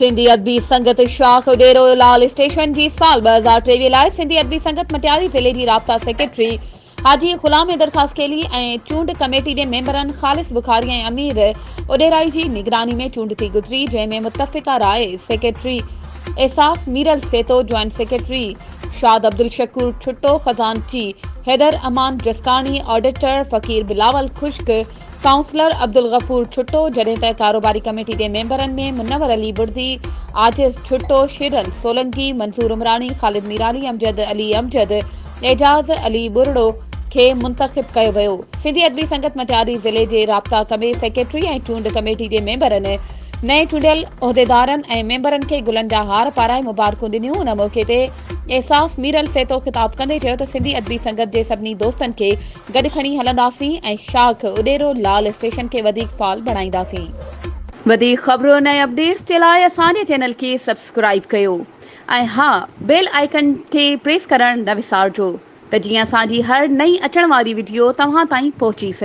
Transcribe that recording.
सिंधी अदबी संगत शाख उडेरो लाल स्टेशन जी साल 2023 लाइ सिंधी अदबी संगत मटियारी ज़िले जी राब्ता सेक्रेटरी हाजी गुलाम दरख़्वास्त कयी ऐं चूंड कमेटी जे मेंबरनि ख़ालिस बुखारी ऐं अमीर उडेराई जी निगरानी में चूंड थी गुज़री, जंहिंमें मुतफ़िक़ा राय सेक्रेटरी एहसास मीरल सेतो, ज्वाइंट सेक्रेटरी शाद अब्दुल शकूर छुट्टो, खजानची हैदर अमान जसकानी, ऑडिटर फ़कीर बिलावल खुश्क, काउंसलर अब्दुल गफूर छुट्टो, जॾहिं त कारोबारी कमेटी जे मेंबरनि में मुनव्वर अली बुर्दी, आजिज़ छुट्टो, शेरल सोलंकी, मंसूर उमरानी, ख़ालिद मीरानी, अमजद अली अमजद, एजाज़ अली बुरड़ो खे मुंतख़िब कयो वियो। सिंधी अदबी संगत मटियारी ज़िले जे राब्ता कमे सेक्रेटरी ऐं चूंड कमेटी जे मेंबरनि नए चूंडियल उहिदेदारनि ऐं मेंबरनि खे गुलनि जा हार पाराए मुबारकूं ॾिनियूं। उन मौक़े ते एहसास मीरल सेतो ख़िताब कंदे चयो त सिंधी अदबी संगत जे सभिनी दोस्तनि खे गॾु खणी हलंदासीं ऐं शाख उडेरो लाल स्टेशन खे वधीक फाल बणाईंदासीं। वधीक ख़बरूं ऐं अपडेट्स जे लाइ असांजे चैनल खे सब्सक्राइब कयो ऐं हा, बेल आइकन खे प्रेस करणु न विसारिजो त जीअं असांजी हर नई अचण वारी वीडियो तव्हां ताईं पहुची सघे।